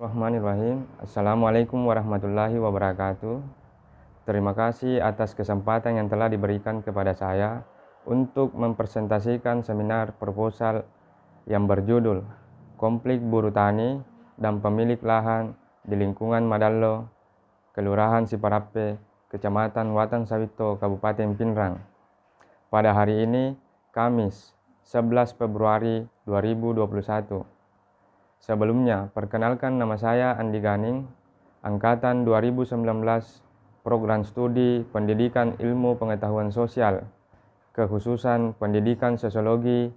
Bismillahirrahmanirrahim. Assalamualaikum warahmatullahi wabarakatuh. Terima kasih atas kesempatan yang telah diberikan kepada saya untuk mempresentasikan seminar proposal yang berjudul Konflik Buruh Tani dan Pemilik Lahan di Lingkungan Madalo, Kelurahan Siparape, Kecamatan Watan Sawito, Kabupaten Pinrang. Pada hari ini, Kamis 11 Februari 2021. Sebelumnya, perkenalkan nama saya Andi Ganing, Angkatan 2019, Program Studi Pendidikan Ilmu Pengetahuan Sosial, kekhususan Pendidikan Sosiologi,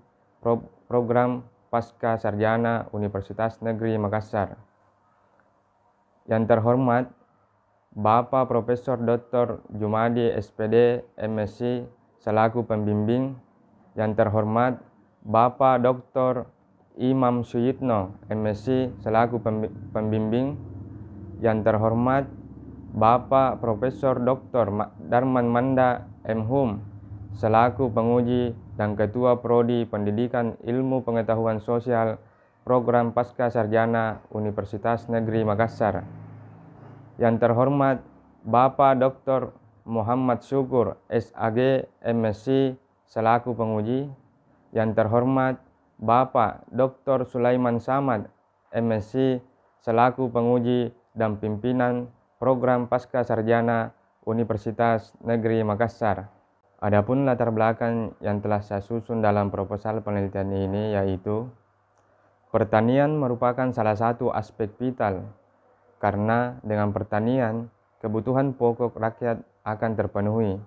Program Pasca Sarjana Universitas Negeri Makassar. Yang terhormat, Bapak Profesor Dr. Jumadi SPD MSc selaku pembimbing. Yang terhormat, Bapak Dr. Imam Suyitno MSc selaku pembimbing. Yang terhormat, Bapak Profesor Dr. Darman Manda MHum selaku penguji dan Ketua Prodi Pendidikan Ilmu Pengetahuan Sosial Program Pasca Sarjana Universitas Negeri Makassar. Yang terhormat, Bapak Dr. Muhammad Syukur SAG MSc selaku penguji. Yang terhormat, Bapak Dr. Sulaiman Samad MSc selaku penguji dan pimpinan Program Pasca Sarjana Universitas Negeri Makassar. Adapun latar belakang yang telah saya susun dalam proposal penelitian ini yaitu pertanian merupakan salah satu aspek vital karena dengan pertanian kebutuhan pokok rakyat akan terpenuhi.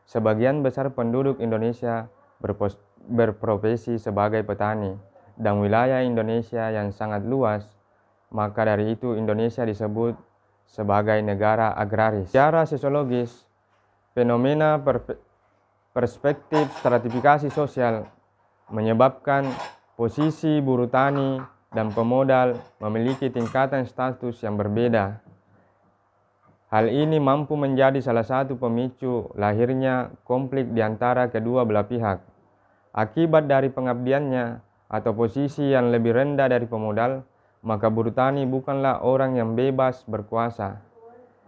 Sebagian besar penduduk Indonesia berprofesi sebagai petani dan wilayah Indonesia yang sangat luas, maka dari itu Indonesia disebut sebagai negara agraris. Secara sosiologis, fenomena perspektif stratifikasi sosial menyebabkan posisi buruh tani dan pemodal memiliki tingkatan status yang berbeda. Hal ini mampu menjadi salah satu pemicu lahirnya konflik di antara kedua belah pihak. Akibat dari pengabdiannya atau posisi yang lebih rendah dari pemodal, maka buruh tani bukanlah orang yang bebas berkuasa.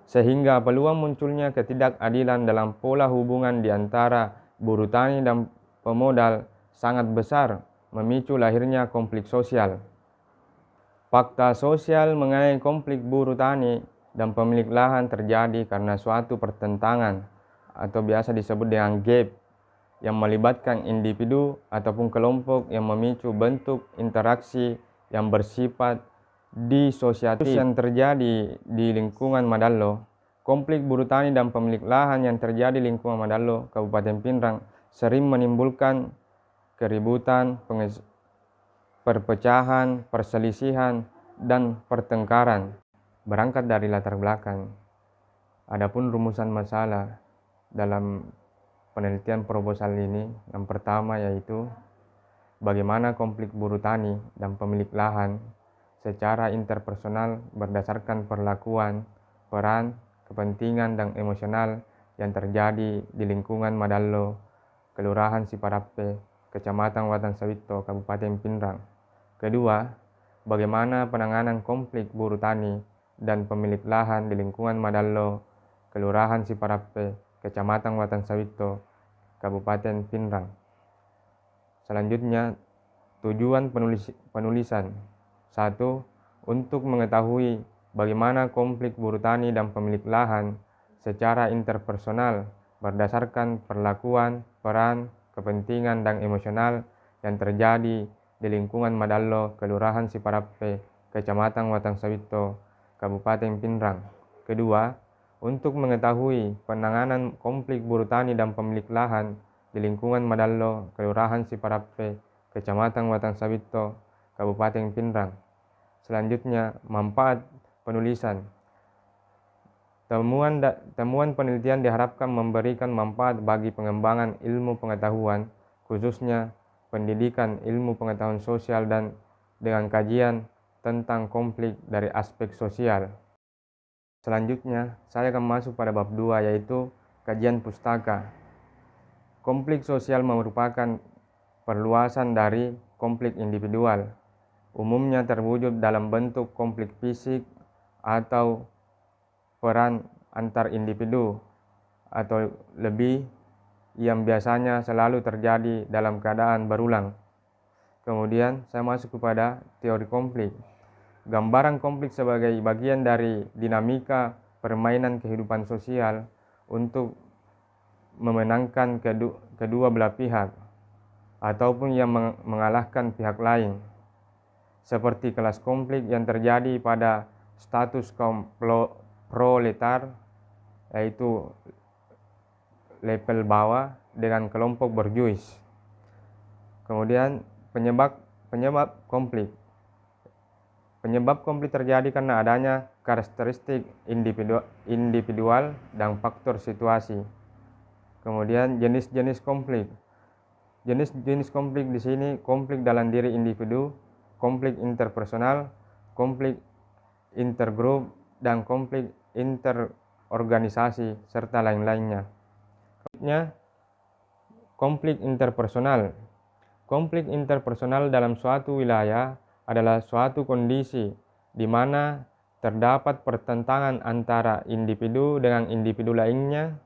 Sehingga peluang munculnya ketidakadilan dalam pola hubungan di antara buruh tani dan pemodal sangat besar, memicu lahirnya konflik sosial. Fakta sosial mengenai konflik buruh tani dan pemilik lahan terjadi karena suatu pertentangan atau biasa disebut dengan gap yang melibatkan individu ataupun kelompok yang memicu bentuk interaksi yang bersifat disosiatif yang terjadi di lingkungan Madalo. Konflik buruh tani dan pemilik lahan yang terjadi di lingkungan Madalo, Kabupaten Pinrang sering menimbulkan keributan, perpecahan, perselisihan, dan pertengkaran. Berangkat dari latar belakang, adapun rumusan masalah dalam penelitian proposal ini yang pertama yaitu bagaimana konflik buruh tani dan pemilik lahan secara interpersonal berdasarkan perlakuan, peran, kepentingan, dan emosional yang terjadi di lingkungan Madalo, Kelurahan Siparape, Kecamatan Watan Sawito, Kabupaten Pinrang. Kedua, bagaimana penanganan konflik buruh tani dan pemilik lahan di lingkungan Madalo, Kelurahan Siparape, Kecamatan Watan Sawito, Kabupaten Pinrang. Selanjutnya, tujuan penulisan. 1. Untuk mengetahui bagaimana konflik buruh tani dan pemilik lahan secara interpersonal berdasarkan perlakuan, peran, kepentingan, dan emosional yang terjadi di lingkungan Madalo, Kelurahan Siparape, Kecamatan Watan Sawito, Kabupaten Pinrang. Kedua, untuk mengetahui penanganan konflik buruh tani dan pemilik lahan di lingkungan Madalo, Kelurahan Siparape, Kecamatan Watan Sawito, Kabupaten Pinrang. Selanjutnya, manfaat penulisan. Temuan penelitian diharapkan memberikan manfaat bagi pengembangan ilmu pengetahuan, khususnya pendidikan ilmu pengetahuan sosial dan dengan kajian tentang konflik dari aspek sosial. Selanjutnya, saya akan masuk pada bab 2 yaitu kajian pustaka. Konflik sosial merupakan perluasan dari konflik individual. umumnya terwujud dalam bentuk konflik fisik atau peran antar individu atau lebih yang biasanya selalu terjadi dalam keadaan berulang. Kemudian saya masuk kepada teori konflik. Gambaran konflik sebagai bagian dari dinamika permainan kehidupan sosial untuk memenangkan kedua belah pihak ataupun yang mengalahkan pihak lain. Seperti kelas konflik yang terjadi pada status kaum proletar, yaitu level bawah, dengan kelompok borjuis. Kemudian penyebab konflik. Penyebab konflik terjadi karena adanya karakteristik individual dan faktor situasi. Kemudian jenis-jenis konflik. Jenis-jenis konflik di sini konflik dalam diri individu, konflik interpersonal, konflik intergrup, dan konflik interorganisasi serta lain-lainnya. Konflik interpersonal. Konflik interpersonal dalam suatu wilayah adalah suatu kondisi di mana terdapat pertentangan antara individu dengan individu lainnya.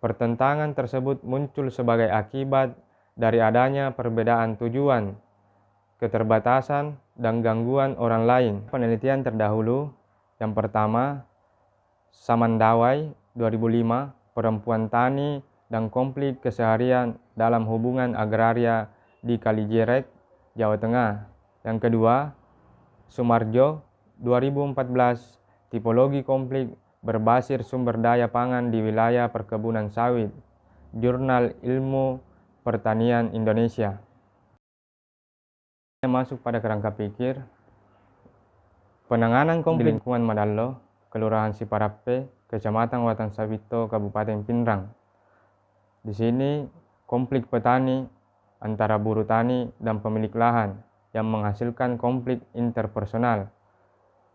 Pertentangan tersebut muncul sebagai akibat dari adanya perbedaan tujuan, keterbatasan, dan gangguan orang lain. Penelitian terdahulu, yang pertama, Samandawai 2005, perempuan tani dan konflik keseharian dalam hubungan agraria di Kalijerek, Jawa Tengah. Yang kedua, Sumarjo 2014, tipologi konflik berbasis sumber daya pangan di wilayah perkebunan sawit, Jurnal Ilmu Pertanian Indonesia. Masuk pada kerangka pikir, penanganan konflik di lingkungan Madallo, Kelurahan Siparape, Kecamatan Watang Sawito, Kabupaten Pindrang. Di sini konflik petani antara buruh tani dan pemilik lahan yang menghasilkan konflik interpersonal,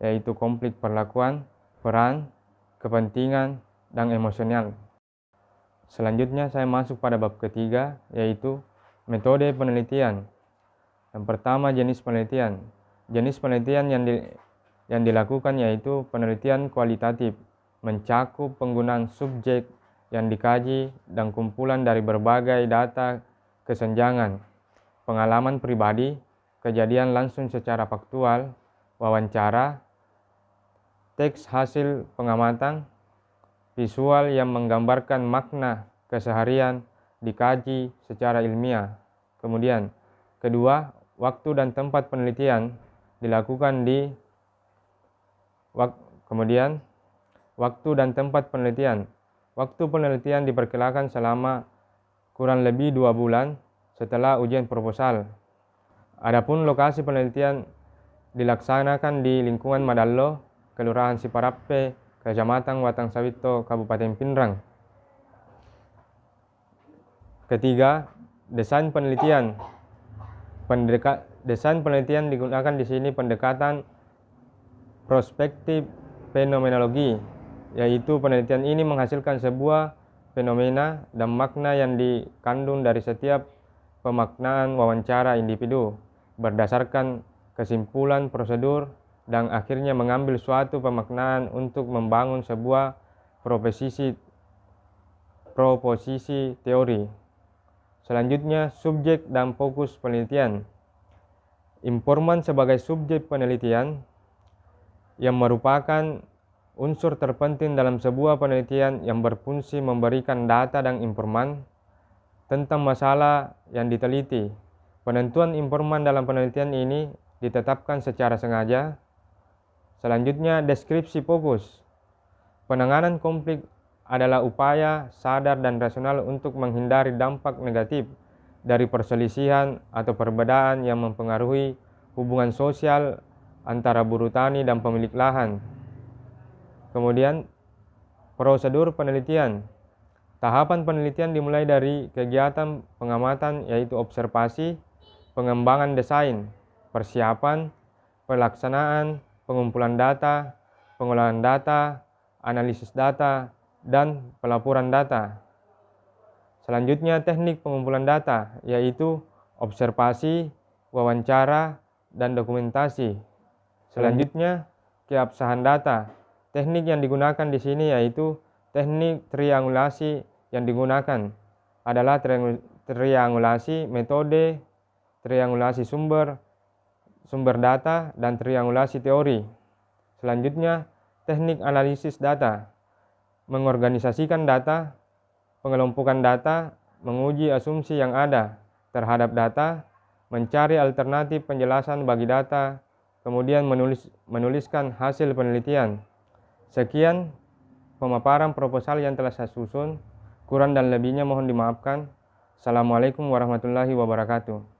yaitu konflik perlakuan, peran, kepentingan, dan emosional. Selanjutnya saya masuk pada bab ketiga, yaitu metode penelitian. Yang pertama, jenis penelitian. Jenis penelitian yang dilakukan yaitu penelitian kualitatif, mencakup penggunaan subjek yang dikaji dan kumpulan dari berbagai data kesenjangan, pengalaman pribadi, kejadian langsung secara faktual, wawancara, teks hasil pengamatan, visual yang menggambarkan makna keseharian dikaji secara ilmiah. Kemudian, kedua, waktu dan tempat penelitian dilakukan di waktu dan tempat penelitian. Waktu penelitian diperkirakan selama kurang lebih 2 bulan setelah ujian proposal. Adapun lokasi penelitian dilaksanakan di lingkungan Madallo, Kelurahan Siparape, Kecamatan Watang Sawito, Kabupaten Pindrang. Ketiga, desain penelitian. Desain penelitian digunakan di sini pendekatan prospektif fenomenologi, yaitu penelitian ini menghasilkan sebuah fenomena dan makna yang dikandung dari setiap pemaknaan wawancara individu berdasarkan kesimpulan prosedur dan akhirnya mengambil suatu pemaknaan untuk membangun sebuah proposisi teori. Selanjutnya, subjek dan fokus penelitian. Informan sebagai subjek penelitian yang merupakan unsur terpenting dalam sebuah penelitian yang berfungsi memberikan data dan informan tentang masalah yang diteliti. Penentuan informan dalam penelitian ini ditetapkan secara sengaja. Selanjutnya, deskripsi fokus. Penanganan konflik adalah upaya sadar dan rasional untuk menghindari dampak negatif dari perselisihan atau perbedaan yang mempengaruhi hubungan sosial antara buruh tani dan pemilik lahan. Kemudian, prosedur penelitian. Tahapan penelitian dimulai dari kegiatan pengamatan, yaitu observasi, pengembangan desain, persiapan, pelaksanaan, pengumpulan data, pengolahan data, analisis data, dan pelaporan data. Selanjutnya, teknik pengumpulan data, yaitu observasi, wawancara, dan dokumentasi. Selanjutnya, keabsahan data. Teknik yang digunakan di sini yaitu teknik triangulasi. Yang digunakan adalah triangulasi metode, triangulasi sumber data, dan triangulasi teori. Selanjutnya, teknik analisis data. Mengorganisasikan data, pengelompokan data, menguji asumsi yang ada terhadap data, mencari alternatif penjelasan bagi data, kemudian menuliskan hasil penelitian. Sekian pemaparan proposal yang telah saya susun. Kurang dan lebihnya mohon dimaafkan. Assalamualaikum warahmatullahi wabarakatuh.